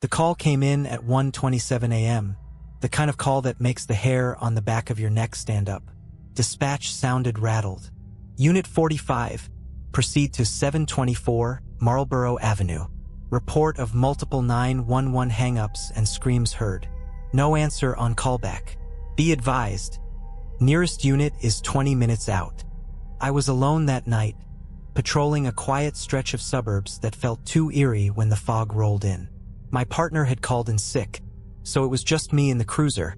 The call came in at 1:27 a.m., the kind of call that makes the hair on the back of your neck stand up. Dispatch sounded rattled. Unit 45, proceed to 724 Marlborough Avenue. Report of multiple 911 hang-ups and screams heard. No answer on callback. Be advised, nearest unit is 20 minutes out. I was alone that night, patrolling a quiet stretch of suburbs that felt too eerie when the fog rolled in. My partner had called in sick, so it was just me in the cruiser,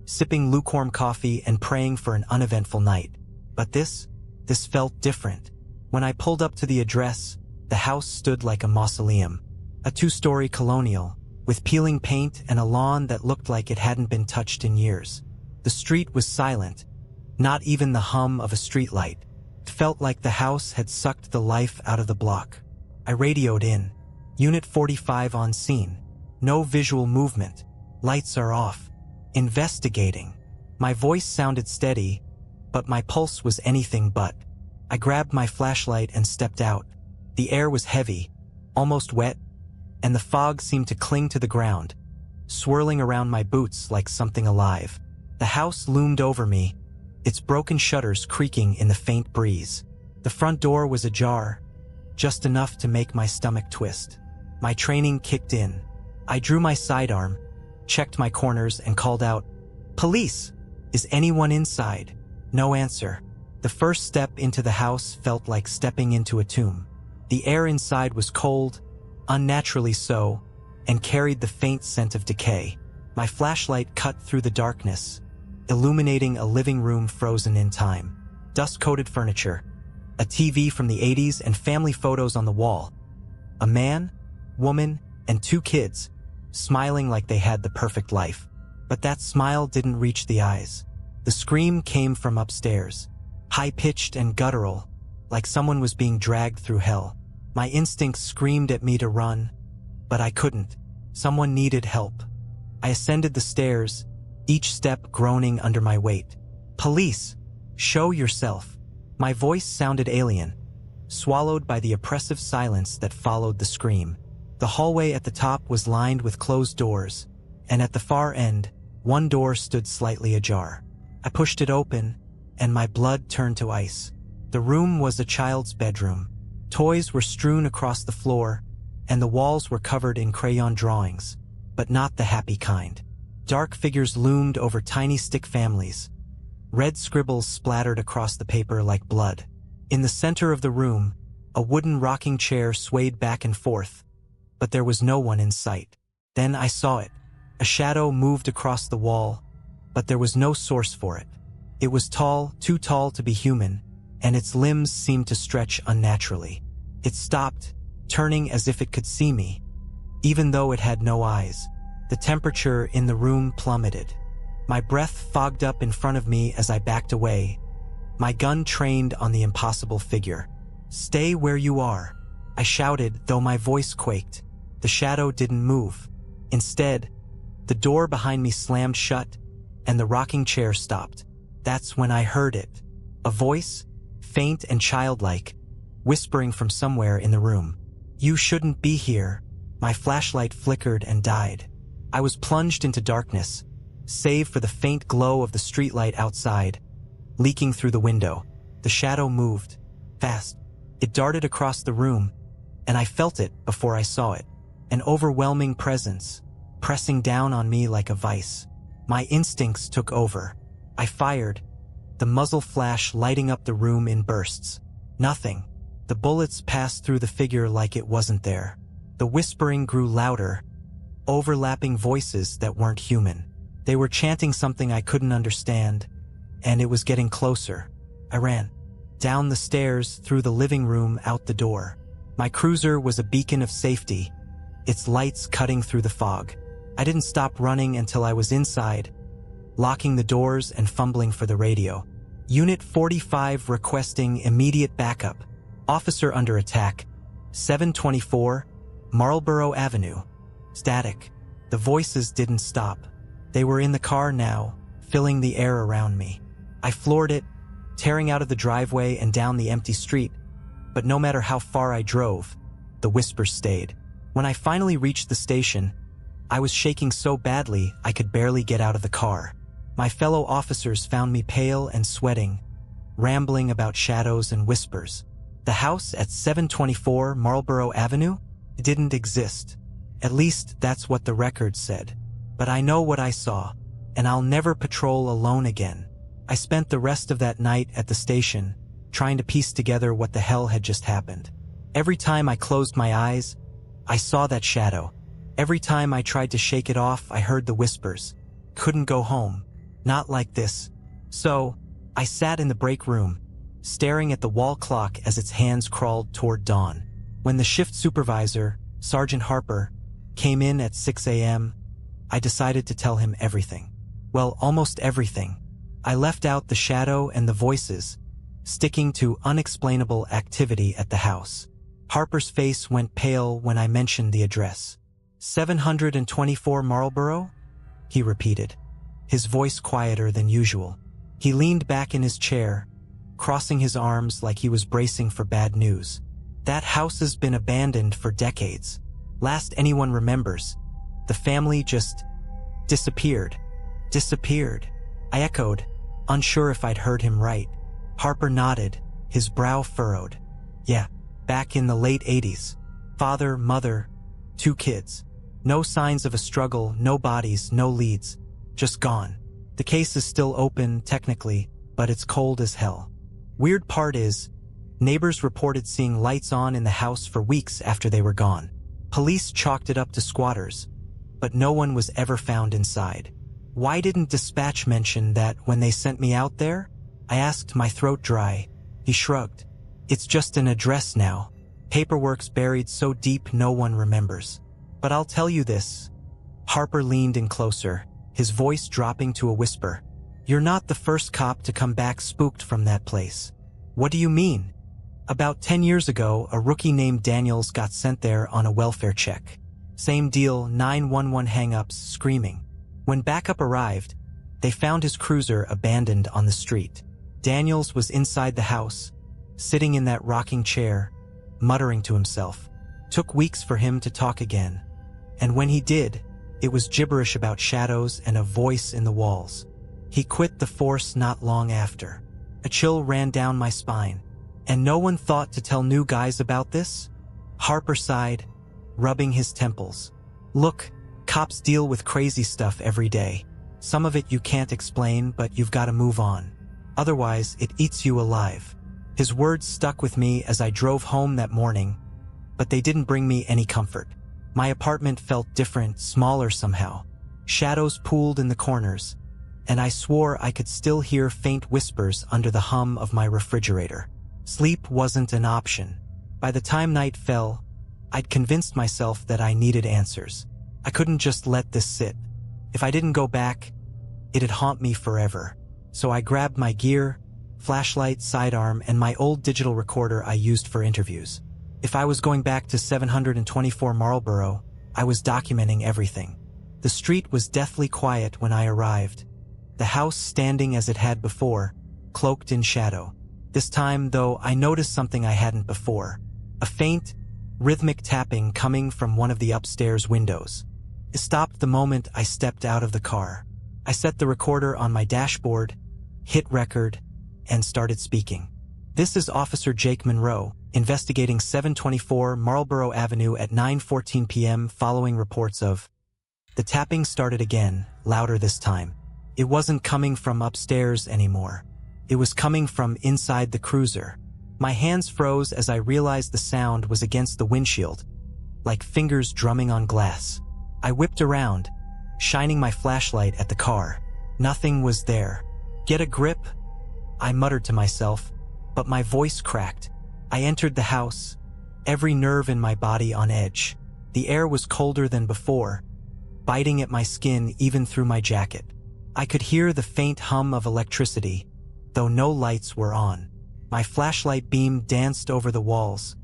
sipping lukewarm coffee and praying for an uneventful night. But this felt different. When I pulled up to the address, the house stood like a mausoleum, a 2-story colonial, with peeling paint and a lawn that looked like it hadn't been touched in years. The street was silent, not even the hum of a streetlight. It felt like the house had sucked the life out of the block. I radioed in. Unit 45 on scene. No visual movement. Lights are off. Investigating. My voice sounded steady, but my pulse was anything but. I grabbed my flashlight and stepped out. The air was heavy, almost wet, and the fog seemed to cling to the ground, swirling around my boots like something alive. The house loomed over me, its broken shutters creaking in the faint breeze. The front door was ajar, just enough to make my stomach twist. My training kicked in. I drew my sidearm, checked my corners, and called out, "Police! Is anyone inside?" No answer. The first step into the house felt like stepping into a tomb. The air inside was cold, unnaturally so, and carried the faint scent of decay. My flashlight cut through the darkness, illuminating a living room frozen in time. Dust-coated furniture, a TV from the 80s, and family photos on the wall. A man, woman, and 2 kids, smiling like they had the perfect life. But that smile didn't reach the eyes. The scream came from upstairs, high-pitched and guttural, like someone was being dragged through hell. My instincts screamed at me to run, but I couldn't. Someone needed help. I ascended the stairs, each step groaning under my weight. "Police! Show yourself!" My voice sounded alien, swallowed by the oppressive silence that followed the scream. The hallway at the top was lined with closed doors, and at the far end, one door stood slightly ajar. I pushed it open, and my blood turned to ice. The room was a child's bedroom. Toys were strewn across the floor, and the walls were covered in crayon drawings, but not the happy kind. Dark figures loomed over tiny stick families. Red scribbles splattered across the paper like blood. In the center of the room, a wooden rocking chair swayed back and forth, but there was no one in sight. Then I saw it. A shadow moved across the wall, but there was no source for it. It was tall, too tall to be human, and its limbs seemed to stretch unnaturally. It stopped, turning as if it could see me, even though it had no eyes. The temperature in the room plummeted. My breath fogged up in front of me as I backed away, my gun trained on the impossible figure. "Stay where you are," I shouted, though my voice quaked. The shadow didn't move. Instead, the door behind me slammed shut, and the rocking chair stopped. That's when I heard it. A voice, faint and childlike, whispering from somewhere in the room. "You shouldn't be here." My flashlight flickered and died. I was plunged into darkness, save for the faint glow of the streetlight outside, leaking through the window. The shadow moved, fast. It darted across the room, and I felt it before I saw it. An overwhelming presence, pressing down on me like a vice. My instincts took over. I fired, the muzzle flash lighting up the room in bursts. Nothing. The bullets passed through the figure like it wasn't there. The whispering grew louder, overlapping voices that weren't human. They were chanting something I couldn't understand, and it was getting closer. I ran. Down the stairs, through the living room, out the door. My cruiser was a beacon of safety, its lights cutting through the fog. I didn't stop running until I was inside, locking the doors and fumbling for the radio. Unit 45 requesting immediate backup. Officer under attack. 724 Marlborough Avenue. Static. The voices didn't stop. They were in the car now, filling the air around me. I floored it, tearing out of the driveway and down the empty street, but no matter how far I drove, the whispers stayed. When I finally reached the station, I was shaking so badly I could barely get out of the car. My fellow officers found me pale and sweating, rambling about shadows and whispers. The house at 724 Marlborough Avenue didn't exist. At least that's what the record said. But I know what I saw, and I'll never patrol alone again. I spent the rest of that night at the station, trying to piece together what the hell had just happened. Every time I closed my eyes, I saw that shadow. Every time I tried to shake it off, I heard the whispers. Couldn't go home. Not like this. So, I sat in the break room, staring at the wall clock as its hands crawled toward dawn. When the shift supervisor, Sergeant Harper, came in at 6 a.m., I decided to tell him everything. Well, almost everything. I left out the shadow and the voices, sticking to unexplainable activity at the house. Harper's face went pale when I mentioned the address. 724 Marlborough? He repeated, his voice quieter than usual. He leaned back in his chair, crossing his arms like he was bracing for bad news. That house has been abandoned for decades. Last anyone remembers, the family just disappeared. Disappeared. I echoed, unsure if I'd heard him right. Harper nodded, his brow furrowed. Yeah, back in the late 80s. Father, mother, 2 kids. No signs of a struggle, no bodies, no leads. Just gone. The case is still open, technically, but it's cold as hell. Weird part is, neighbors reported seeing lights on in the house for weeks after they were gone. Police chalked it up to squatters, but no one was ever found inside. Why didn't dispatch mention that when they sent me out there? I asked, my throat dry. He shrugged. It's just an address now. Paperwork's buried so deep no one remembers. But I'll tell you this. Harper leaned in closer, his voice dropping to a whisper. You're not the first cop to come back spooked from that place. What do you mean? About 10 years ago, a rookie named Daniels got sent there on a welfare check. Same deal, 911 hang-ups, screaming. When backup arrived, they found his cruiser abandoned on the street. Daniels was inside the house, sitting in that rocking chair, muttering to himself. Took weeks for him to talk again. And when he did, it was gibberish about shadows and a voice in the walls. He quit the force not long after. A chill ran down my spine. And no one thought to tell new guys about this? Harper sighed, rubbing his temples. Look, cops deal with crazy stuff every day. Some of it you can't explain, but you've got to move on. Otherwise, it eats you alive. His words stuck with me as I drove home that morning, but they didn't bring me any comfort. My apartment felt different, smaller somehow. Shadows pooled in the corners, and I swore I could still hear faint whispers under the hum of my refrigerator. Sleep wasn't an option. By the time night fell, I'd convinced myself that I needed answers. I couldn't just let this sit. If I didn't go back, it'd haunt me forever. So I grabbed my gear, flashlight, sidearm, and my old digital recorder I used for interviews. If I was going back to 724 Marlborough, I was documenting everything. The street was deathly quiet when I arrived, the house standing as it had before, cloaked in shadow. This time, though, I noticed something I hadn't before. A faint, rhythmic tapping coming from one of the upstairs windows. It stopped the moment I stepped out of the car. I set the recorder on my dashboard, hit record, and started speaking. This is Officer Jake Monroe, investigating 724 Marlborough Avenue at 9:14 p.m. following reports of... The tapping started again, louder this time. It wasn't coming from upstairs anymore. It was coming from inside the cruiser. My hands froze as I realized the sound was against the windshield, like fingers drumming on glass. I whipped around, shining my flashlight at the car. Nothing was there. Get a grip, I muttered to myself, but my voice cracked. I entered the house, every nerve in my body on edge. The air was colder than before, biting at my skin even through my jacket. I could hear the faint hum of electricity, though no lights were on. My flashlight beam danced over the walls,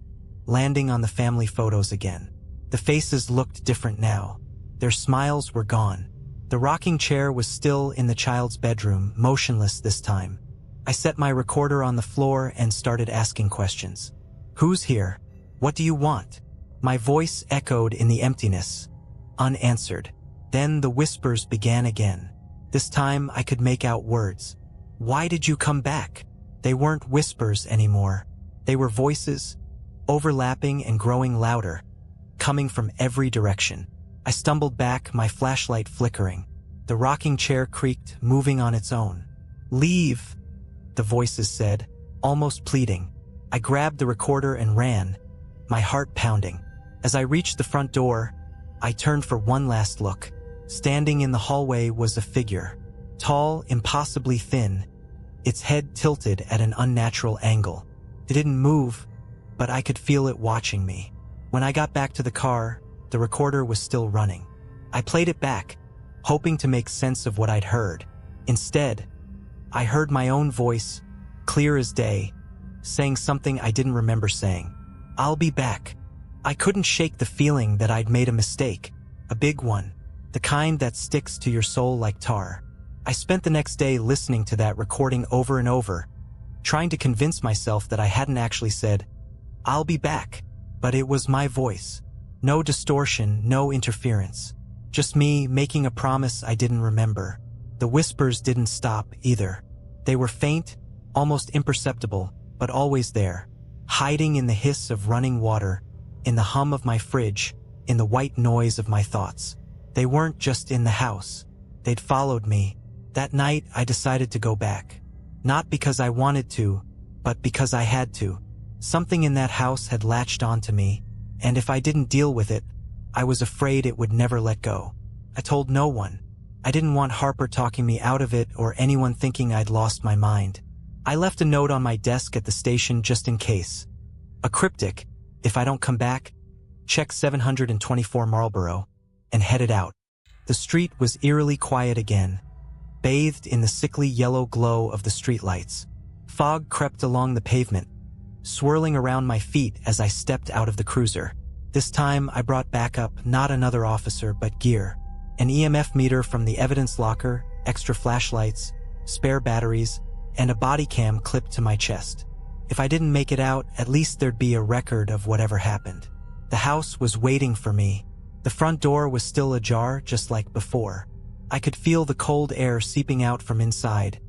landing on the family photos again. The faces looked different now. Their smiles were gone. The rocking chair was still in the child's bedroom, motionless this time. I set my recorder on the floor and started asking questions. Who's here? What do you want? My voice echoed in the emptiness, unanswered. Then the whispers began again. This time I could make out words. "Why did you come back?" They weren't whispers anymore. They were voices, overlapping and growing louder, coming from every direction. I stumbled back, my flashlight flickering. The rocking chair creaked, moving on its own. "Leave," the voices said, almost pleading. I grabbed the recorder and ran, my heart pounding. As I reached the front door, I turned for one last look. Standing in the hallway was a figure, tall, impossibly thin, its head tilted at an unnatural angle. It didn't move, but I could feel it watching me. When I got back to the car, the recorder was still running. I played it back, hoping to make sense of what I'd heard. Instead, I heard my own voice, clear as day, saying something I didn't remember saying. "I'll be back." I couldn't shake the feeling that I'd made a mistake, a big one, the kind that sticks to your soul like tar. I spent the next day listening to that recording over and over, trying to convince myself that I hadn't actually said, "I'll be back." But it was my voice. No distortion, no interference. Just me making a promise I didn't remember. The whispers didn't stop either. They were faint, almost imperceptible, but always there, hiding in the hiss of running water, in the hum of my fridge, in the white noise of my thoughts. They weren't just in the house. They'd followed me. That night, I decided to go back. Not because I wanted to, but because I had to. Something in that house had latched onto me, and if I didn't deal with it, I was afraid it would never let go. I told no one. I didn't want Harper talking me out of it or anyone thinking I'd lost my mind. I left a note on my desk at the station just in case. A cryptic, "If I don't come back, check 724 Marlborough," and headed out. The street was eerily quiet again, bathed in the sickly yellow glow of the streetlights. Fog crept along the pavement, swirling around my feet as I stepped out of the cruiser. This time I brought backup, not another officer, but gear. An EMF meter from the evidence locker, extra flashlights, spare batteries, and a body cam clipped to my chest. If I didn't make it out, at least there'd be a record of whatever happened. The house was waiting for me. The front door was still ajar, just like before. I could feel the cold air seeping out from inside,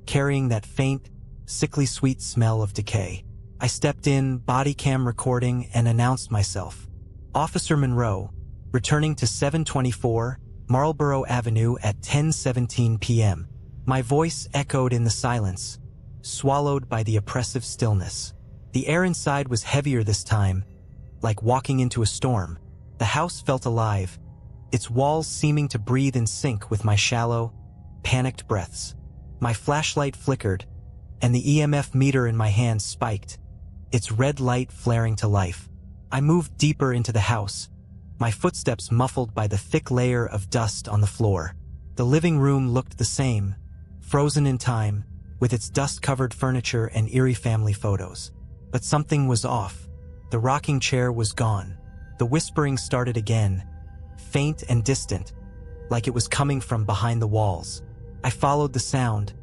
carrying that faint, sickly sweet smell of decay. I stepped in, body cam recording, and announced myself. Officer Monroe, returning to 724 Marlborough Avenue at 10:17 p.m. My voice echoed in the silence, swallowed by the oppressive stillness. The air inside was heavier this time, like walking into a storm. The house felt alive, its walls seeming to breathe in sync with my shallow, panicked breaths. My flashlight flickered, and the EMF meter in my hand spiked, its red light flaring to life. I moved deeper into the house, my footsteps muffled by the thick layer of dust on the floor. The living room looked the same, frozen in time, with its dust-covered furniture and eerie family photos. But something was off. The rocking chair was gone. The whispering started again, faint and distant, like it was coming from behind the walls. I followed the sound,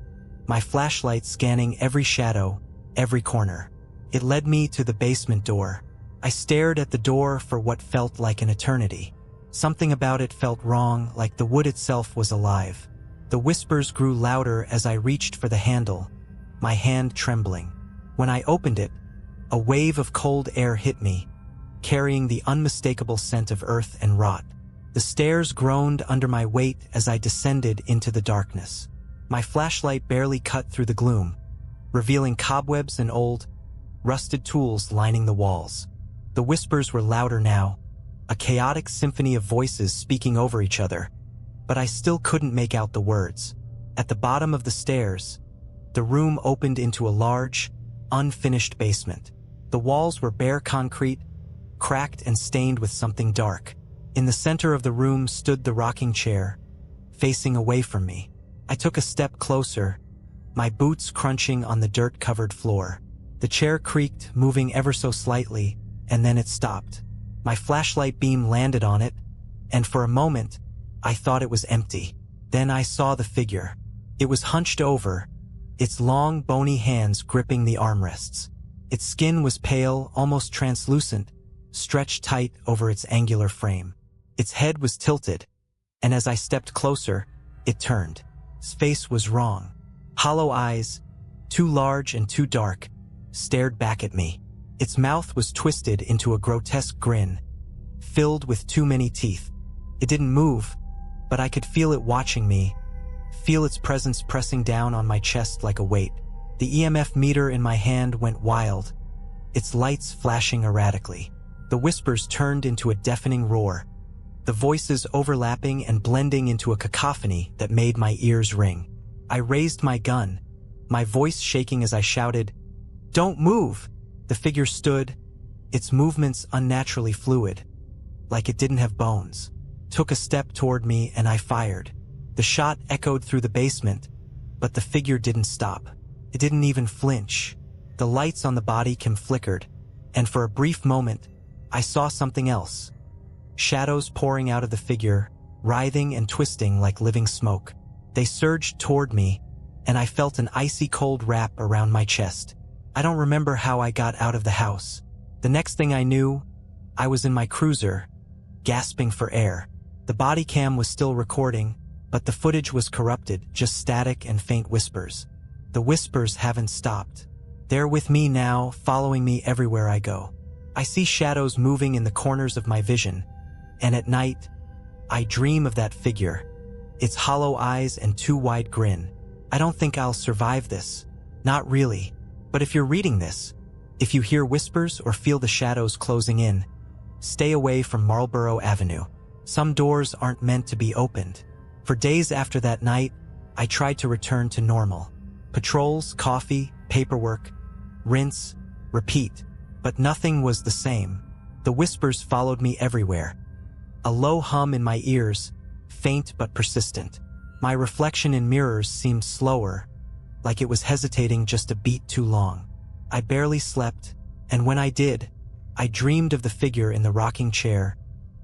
my flashlight scanning every shadow, every corner. It led me to the basement door. I stared at the door for what felt like an eternity. Something about it felt wrong, like the wood itself was alive. The whispers grew louder as I reached for the handle, my hand trembling. When I opened it, a wave of cold air hit me, carrying the unmistakable scent of earth and rot. The stairs groaned under my weight as I descended into the darkness. My flashlight barely cut through the gloom, revealing cobwebs and old, rusted tools lining the walls. The whispers were louder now, a chaotic symphony of voices speaking over each other, but I still couldn't make out the words. At the bottom of the stairs, the room opened into a large, unfinished basement. The walls were bare concrete, cracked and stained with something dark. In the center of the room stood the rocking chair, facing away from me. I took a step closer, my boots crunching on the dirt-covered floor. The chair creaked, moving ever so slightly, and then it stopped. My flashlight beam landed on it, and for a moment, I thought it was empty. Then I saw the figure. It was hunched over, its long, bony hands gripping the armrests. Its skin was pale, almost translucent, stretched tight over its angular frame. Its head was tilted, and as I stepped closer, it turned. Its face was wrong. Hollow eyes, too large and too dark, stared back at me. Its mouth was twisted into a grotesque grin, filled with too many teeth. It didn't move, but I could feel it watching me, feel its presence pressing down on my chest like a weight. The EMF meter in my hand went wild, its lights flashing erratically. The whispers turned into a deafening roar, the voices overlapping and blending into a cacophony that made my ears ring. I raised my gun, my voice shaking as I shouted, "Don't move!" The figure stood, its movements unnaturally fluid, like it didn't have bones. Took a step toward me and I fired. The shot echoed through the basement, but the figure didn't stop. It didn't even flinch. The lights on the body cam flickered, and for a brief moment, I saw something else. Shadows pouring out of the figure, writhing and twisting like living smoke. They surged toward me, and I felt an icy cold wrap around my chest. I don't remember how I got out of the house. The next thing I knew, I was in my cruiser, gasping for air. The body cam was still recording, but the footage was corrupted, just static and faint whispers. The whispers haven't stopped. They're with me now, following me everywhere I go. I see shadows moving in the corners of my vision, and at night, I dream of that figure, its hollow eyes and too wide grin. I don't think I'll survive this. Not really. But if you're reading this, if you hear whispers or feel the shadows closing in, stay away from Marlborough Avenue. Some doors aren't meant to be opened. For days after that night, I tried to return to normal. Patrols, coffee, paperwork, rinse, repeat. But nothing was the same. The whispers followed me everywhere. A low hum in my ears, faint but persistent. My reflection in mirrors seemed slower, like it was hesitating just a beat too long. I barely slept, and when I did, I dreamed of the figure in the rocking chair,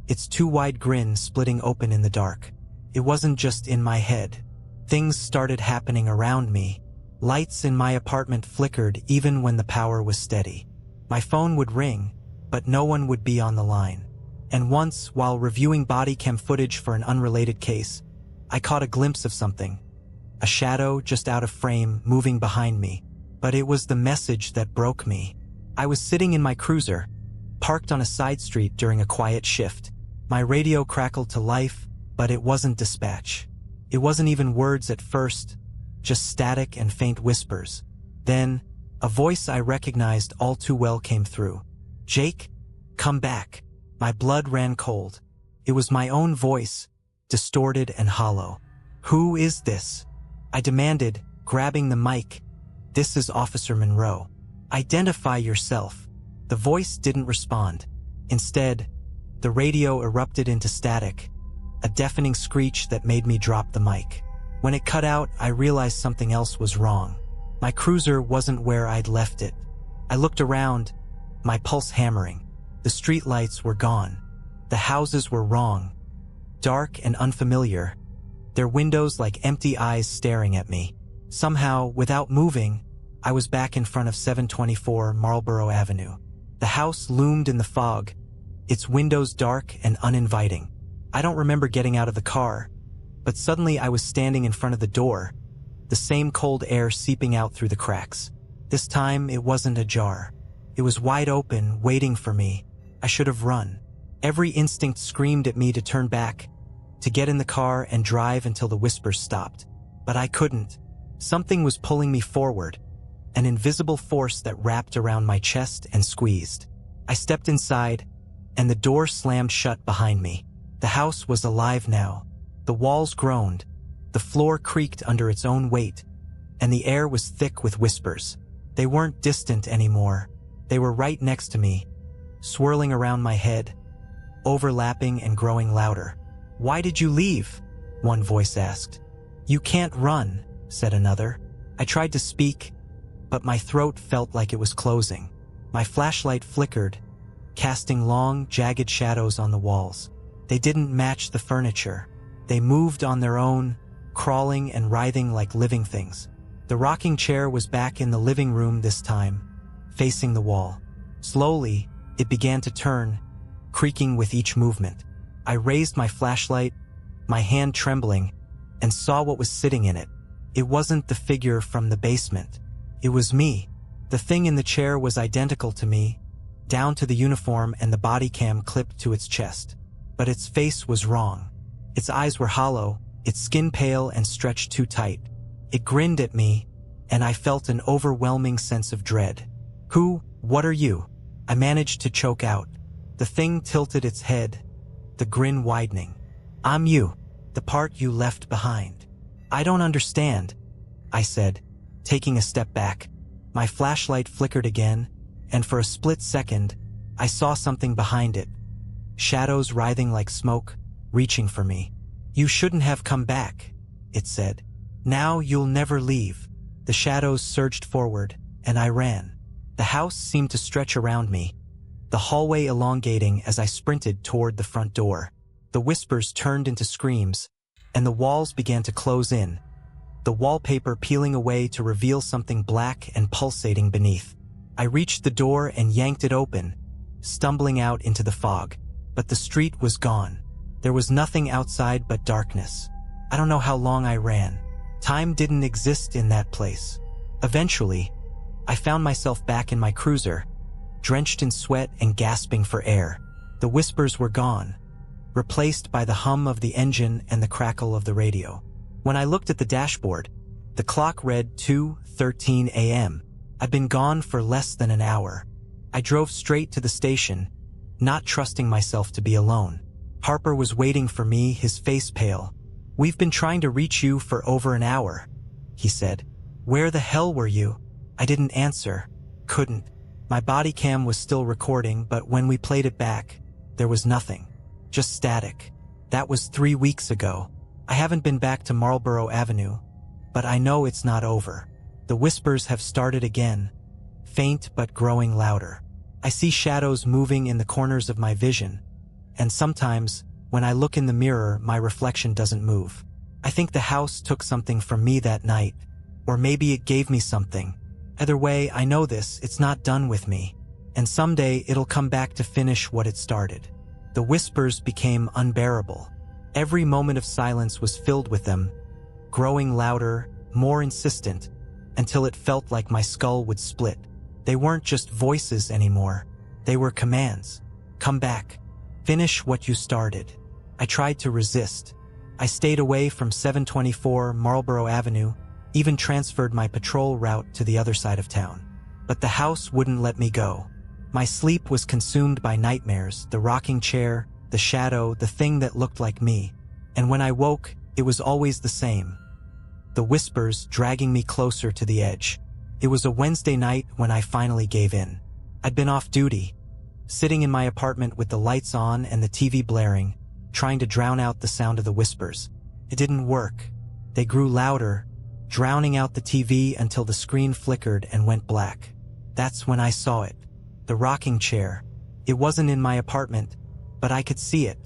its too wide grin splitting open in the dark. It wasn't just in my head. Things started happening around me. Lights in my apartment flickered even when the power was steady. My phone would ring, but no one would be on the line. And once, while reviewing body cam footage for an unrelated case, I caught a glimpse of something. A shadow just out of frame moving behind me. But it was the message that broke me. I was sitting in my cruiser, parked on a side street during a quiet shift. My radio crackled to life, but it wasn't dispatch. It wasn't even words at first, just static and faint whispers. Then, a voice I recognized all too well came through. "Jake, come back." My blood ran cold. It was my own voice, distorted and hollow. "Who is this?" I demanded, grabbing the mic. "This is Officer Monroe. Identify yourself." The voice didn't respond. Instead, the radio erupted into static, a deafening screech that made me drop the mic. When it cut out, I realized something else was wrong. My cruiser wasn't where I'd left it. I looked around, my pulse hammering. The streetlights were gone. The houses were wrong, dark and unfamiliar, their windows like empty eyes staring at me. Somehow, without moving, I was back in front of 724 Marlborough Avenue. The house loomed in the fog, its windows dark and uninviting. I don't remember getting out of the car, but suddenly I was standing in front of the door, the same cold air seeping out through the cracks. This time, it wasn't ajar. It was wide open, waiting for me. I should have run. Every instinct screamed at me to turn back, to get in the car and drive until the whispers stopped. But I couldn't. Something was pulling me forward, an invisible force that wrapped around my chest and squeezed. I stepped inside, and the door slammed shut behind me. The house was alive now. The walls groaned, the floor creaked under its own weight, and the air was thick with whispers. They weren't distant anymore. They were right next to me, swirling around my head, overlapping and growing louder. "Why did you leave?" one voice asked. "You can't run," said another. I tried to speak, but my throat felt like it was closing. My flashlight flickered, casting long, jagged shadows on the walls. They didn't match the furniture. They moved on their own, crawling and writhing like living things. The rocking chair was back in the living room this time, facing the wall. Slowly, it began to turn, creaking with each movement. I raised my flashlight, my hand trembling, and saw what was sitting in it. It wasn't the figure from the basement. It was me. The thing in the chair was identical to me, down to the uniform and the body cam clipped to its chest. But its face was wrong. Its eyes were hollow, its skin pale and stretched too tight. It grinned at me, and I felt an overwhelming sense of dread. What are you? I managed to choke out. The thing tilted its head, the grin widening. I'm you, the part you left behind. I don't understand, I said, taking a step back. My flashlight flickered again, and for a split second, I saw something behind it. Shadows writhing like smoke, reaching for me. You shouldn't have come back, it said. Now you'll never leave. The shadows surged forward, and I ran. The house seemed to stretch around me, the hallway elongating as I sprinted toward the front door. The whispers turned into screams, and the walls began to close in, the wallpaper peeling away to reveal something black and pulsating beneath. I reached the door and yanked it open, stumbling out into the fog. But the street was gone. There was nothing outside but darkness. I don't know how long I ran. Time didn't exist in that place. Eventually, I found myself back in my cruiser, drenched in sweat and gasping for air. The whispers were gone, replaced by the hum of the engine and the crackle of the radio. When I looked at the dashboard, the clock read 2:13 a.m. I'd been gone for less than an hour. I drove straight to the station, not trusting myself to be alone. Harper was waiting for me, his face pale. We've been trying to reach you for over an hour, he said. Where the hell were you? I didn't answer. Couldn't. My body cam was still recording, but when we played it back, there was nothing. Just static. That was 3 weeks ago. I haven't been back to Marlborough Avenue, but I know it's not over. The whispers have started again, faint but growing louder. I see shadows moving in the corners of my vision, and sometimes, when I look in the mirror, my reflection doesn't move. I think the house took something from me that night, or maybe it gave me something. Either way, I know it's not done with me, and someday it'll come back to finish what it started. The whispers became unbearable. Every moment of silence was filled with them, growing louder, more insistent, until it felt like my skull would split. They weren't just voices anymore. They were commands. Come back. Finish what you started. I tried to resist. I stayed away from 724 Marlborough Avenue, even transferred my patrol route to the other side of town. But the house wouldn't let me go. My sleep was consumed by nightmares, the rocking chair, the shadow, the thing that looked like me. And when I woke, it was always the same. The whispers dragging me closer to the edge. It was a Wednesday night when I finally gave in. I'd been off duty, sitting in my apartment with the lights on and the TV blaring, trying to drown out the sound of the whispers. It didn't work. They grew louder, drowning out the TV until the screen flickered and went black. That's when I saw it. The rocking chair. It wasn't in my apartment, but I could see it.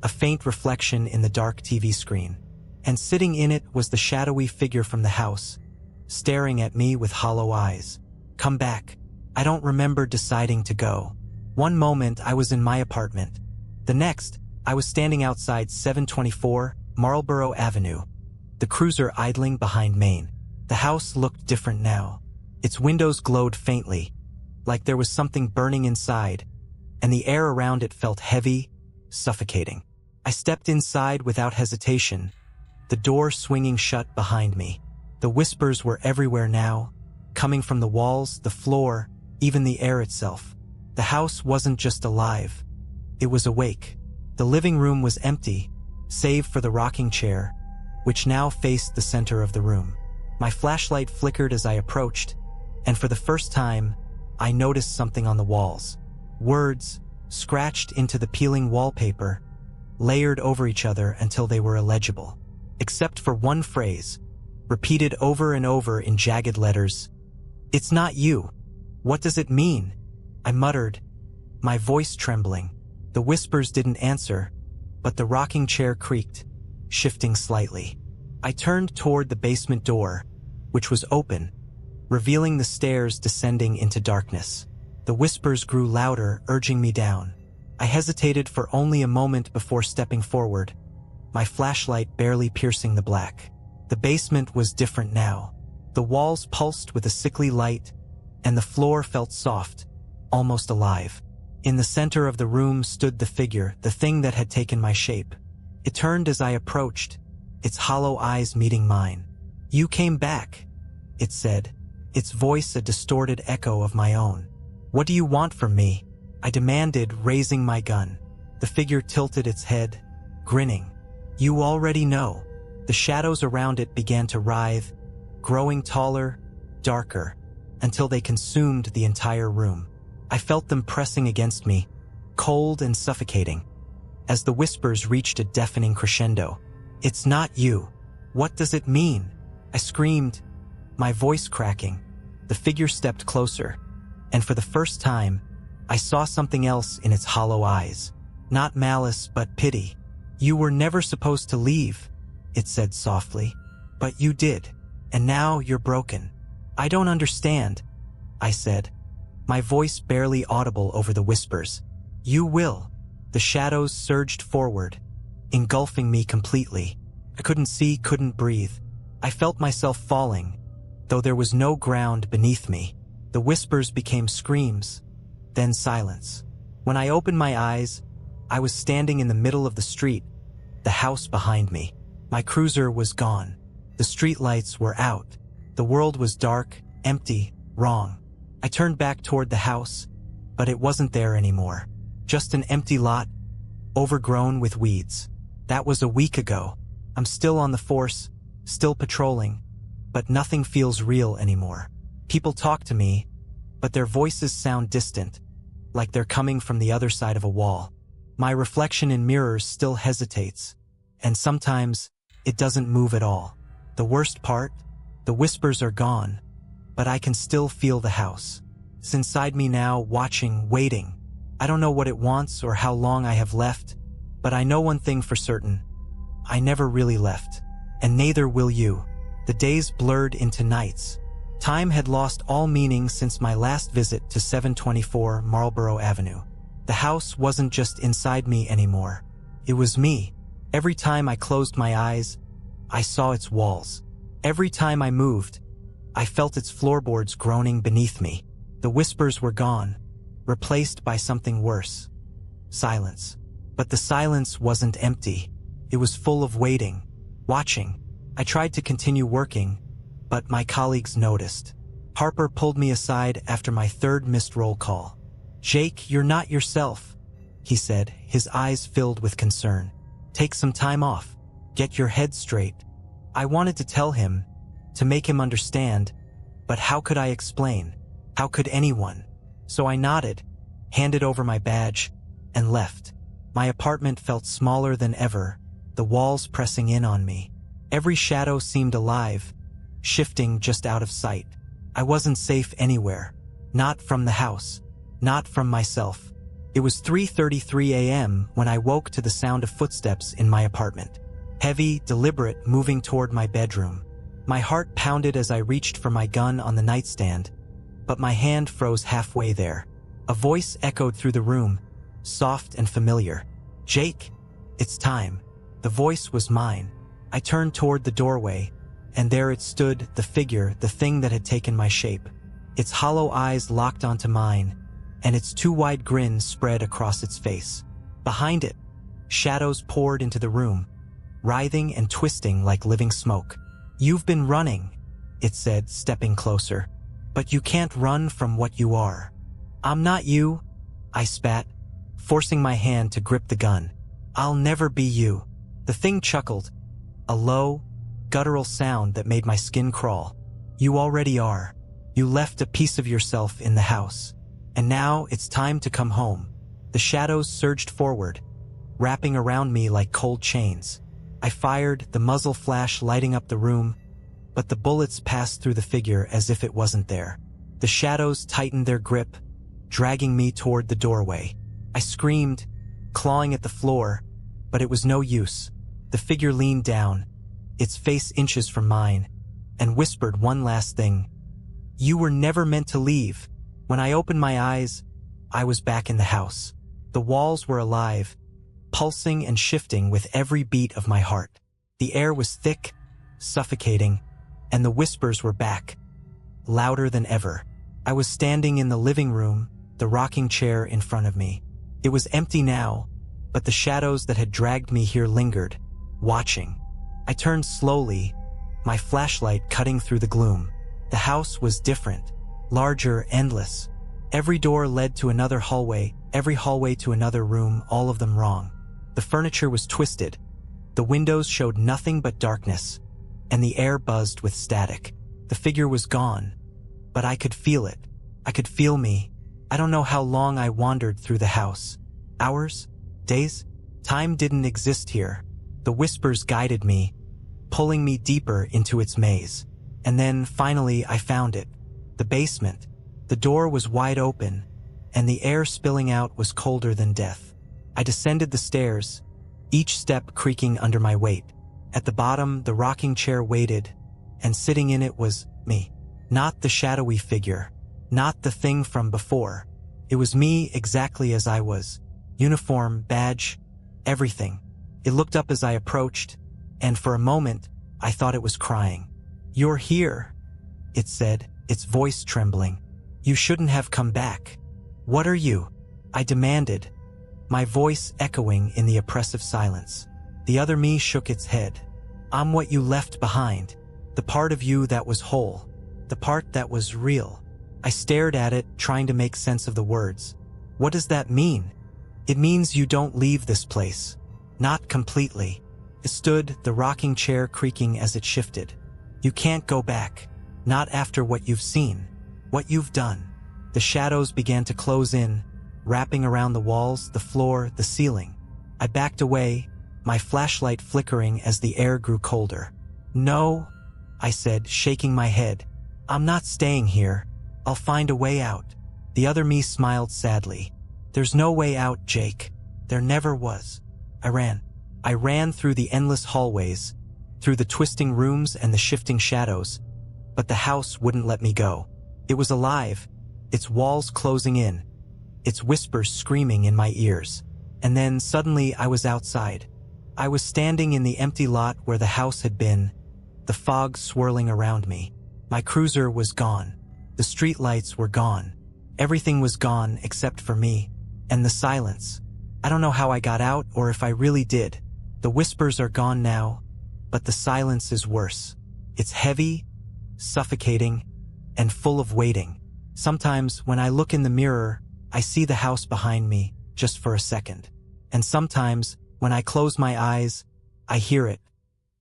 A faint reflection in the dark TV screen. And sitting in it was the shadowy figure from the house, staring at me with hollow eyes. Come back. I don't remember deciding to go. One moment I was in my apartment. The next, I was standing outside 724 Marlborough Avenue, the cruiser idling behind Main. The house looked different now. Its windows glowed faintly, like there was something burning inside, and the air around it felt heavy, suffocating. I stepped inside without hesitation, the door swinging shut behind me. The whispers were everywhere now, coming from the walls, the floor, even the air itself. The house wasn't just alive. It was awake. The living room was empty, save for the rocking chair, which now faced the center of the room. My flashlight flickered as I approached, and for the first time, I noticed something on the walls. Words, scratched into the peeling wallpaper, layered over each other until they were illegible. Except for one phrase, repeated over and over in jagged letters. It's not you. What does it mean? I muttered, my voice trembling. The whispers didn't answer, but the rocking chair creaked, shifting slightly. I turned toward the basement door, which was open, revealing the stairs descending into darkness. The whispers grew louder, urging me down. I hesitated for only a moment before stepping forward, my flashlight barely piercing the black. The basement was different now. The walls pulsed with a sickly light, and the floor felt soft, almost alive. In the center of the room stood the figure, the thing that had taken my shape. It turned as I approached, its hollow eyes meeting mine. "You came back," it said, its voice a distorted echo of my own. "What do you want from me?" I demanded, raising my gun. The figure tilted its head, grinning. "You already know." The shadows around it began to writhe, growing taller, darker, until they consumed the entire room. I felt them pressing against me, cold and suffocating. As the whispers reached a deafening crescendo, "It's not you. What does it mean?" I screamed, my voice cracking. The figure stepped closer, and for the first time, I saw something else in its hollow eyes. Not malice, but pity. "You were never supposed to leave," it said softly. "But you did, and now you're broken." "I don't understand," I said, my voice barely audible over the whispers. "You will." The shadows surged forward, engulfing me completely. I couldn't see, couldn't breathe. I felt myself falling, though there was no ground beneath me. The whispers became screams, then silence. When I opened my eyes, I was standing in the middle of the street, the house behind me. My cruiser was gone. The streetlights were out. The world was dark, empty, wrong. I turned back toward the house, but it wasn't there anymore. Just an empty lot, overgrown with weeds. That was a week ago. I'm still on the force, still patrolling, but nothing feels real anymore. People talk to me, but their voices sound distant, like they're coming from the other side of a wall. My reflection in mirrors still hesitates, and sometimes it doesn't move at all. The worst part? The whispers are gone, but I can still feel the house. It's inside me now, watching, waiting. I don't know what it wants or how long I have left, but I know one thing for certain. I never really left, and neither will you. The days blurred into nights. Time had lost all meaning since my last visit to 724 Marlborough Avenue. The house wasn't just inside me anymore. It was me. Every time I closed my eyes, I saw its walls. Every time I moved, I felt its floorboards groaning beneath me. The whispers were gone, replaced by something worse. Silence. But the silence wasn't empty. It was full of waiting, watching. I tried to continue working, but my colleagues noticed. Harper pulled me aside after my third missed roll call. "Jake, you're not yourself," he said, his eyes filled with concern. "Take some time off. Get your head straight." I wanted to tell him, to make him understand, but how could I explain? How could anyone? So I nodded, handed over my badge, and left. My apartment felt smaller than ever, the walls pressing in on me. Every shadow seemed alive, shifting just out of sight. I wasn't safe anywhere. Not from the house. Not from myself. It was 3:33 a.m. when I woke to the sound of footsteps in my apartment. Heavy, deliberate, moving toward my bedroom. My heart pounded as I reached for my gun on the nightstand, but my hand froze halfway there. A voice echoed through the room, soft and familiar. "Jake, it's time." The voice was mine. I turned toward the doorway, and there it stood, the figure, the thing that had taken my shape. Its hollow eyes locked onto mine, and its too wide grin spread across its face. Behind it, shadows poured into the room, writhing and twisting like living smoke. "You've been running," it said, stepping closer. "But you can't run from what you are." "I'm not you," I spat, forcing my hand to grip the gun. "I'll never be you." The thing chuckled, a low, guttural sound that made my skin crawl. "You already are. You left a piece of yourself in the house. And now it's time to come home." The shadows surged forward, wrapping around me like cold chains. I fired, the muzzle flash lighting up the room, but the bullets passed through the figure as if it wasn't there. The shadows tightened their grip, dragging me toward the doorway. I screamed, clawing at the floor, but it was no use. The figure leaned down, its face inches from mine, and whispered one last thing. "You were never meant to leave." When I opened my eyes, I was back in the house. The walls were alive, pulsing and shifting with every beat of my heart. The air was thick, suffocating, and the whispers were back, louder than ever. I was standing in the living room, the rocking chair in front of me. It was empty now, but the shadows that had dragged me here lingered, watching. I turned slowly, my flashlight cutting through the gloom. The house was different, larger, endless. Every door led to another hallway, every hallway to another room, all of them wrong. The furniture was twisted. The windows showed nothing but darkness, and the air buzzed with static. The figure was gone, but I could feel it. I could feel me. I don't know how long I wandered through the house. Hours? Days? Time didn't exist here. The whispers guided me, pulling me deeper into its maze. And then, finally, I found it. The basement. The door was wide open, and the air spilling out was colder than death. I descended the stairs, each step creaking under my weight. At the bottom, the rocking chair waited, and sitting in it was me. Not the shadowy figure, not the thing from before. It was me exactly as I was. Uniform, badge, everything. It looked up as I approached, and for a moment, I thought it was crying. "You're here," it said, its voice trembling. "You shouldn't have come back." "What are you?" I demanded, my voice echoing in the oppressive silence. The other me shook its head. "I'm what you left behind. The part of you that was whole. The part that was real." I stared at it, trying to make sense of the words. "What does that mean?" "It means you don't leave this place. Not completely." It stood, the rocking chair creaking as it shifted. "You can't go back. Not after what you've seen. What you've done." The shadows began to close in, wrapping around the walls, the floor, the ceiling. I backed away, my flashlight flickering as the air grew colder. "No," I said, shaking my head. "I'm not staying here. I'll find a way out." The other me smiled sadly. "There's no way out, Jake. There never was." I ran through the endless hallways, through the twisting rooms and the shifting shadows, but the house wouldn't let me go. It was alive, its walls closing in, its whispers screaming in my ears. And then suddenly I was outside. I was standing in the empty lot where the house had been, the fog swirling around me. My cruiser was gone. The street lights were gone. Everything was gone except for me. And the silence. I don't know how I got out or if I really did. The whispers are gone now, but the silence is worse. It's heavy, suffocating, and full of waiting. Sometimes when I look in the mirror, I see the house behind me, just for a second. And sometimes, when I close my eyes, I hear it.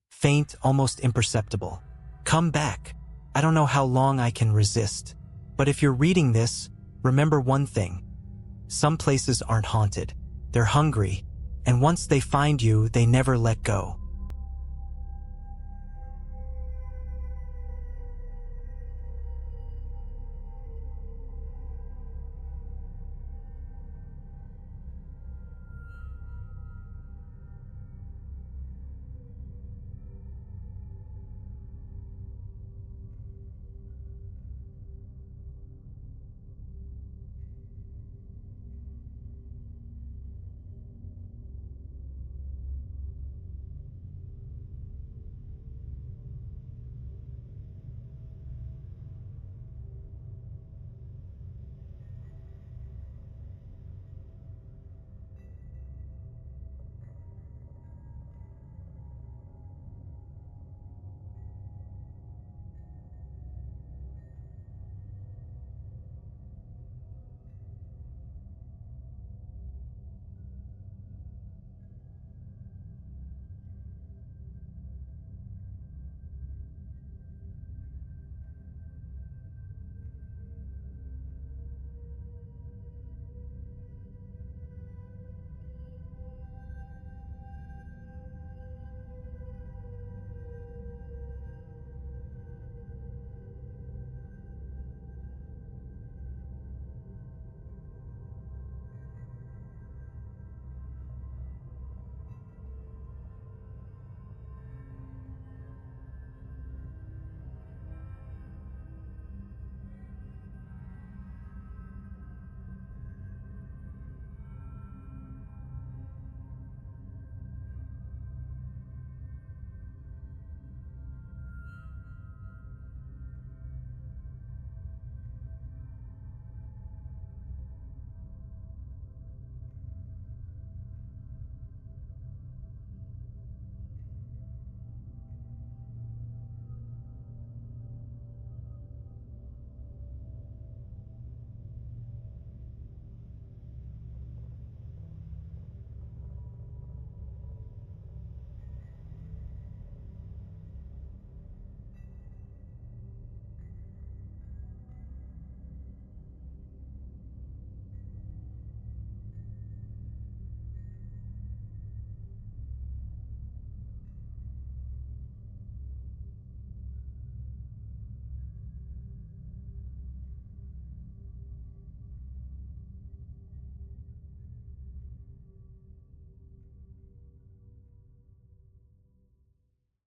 Faint, almost imperceptible. "Come back." I don't know how long I can resist. But if you're reading this, remember one thing. Some places aren't haunted. They're hungry. And once they find you, they never let go.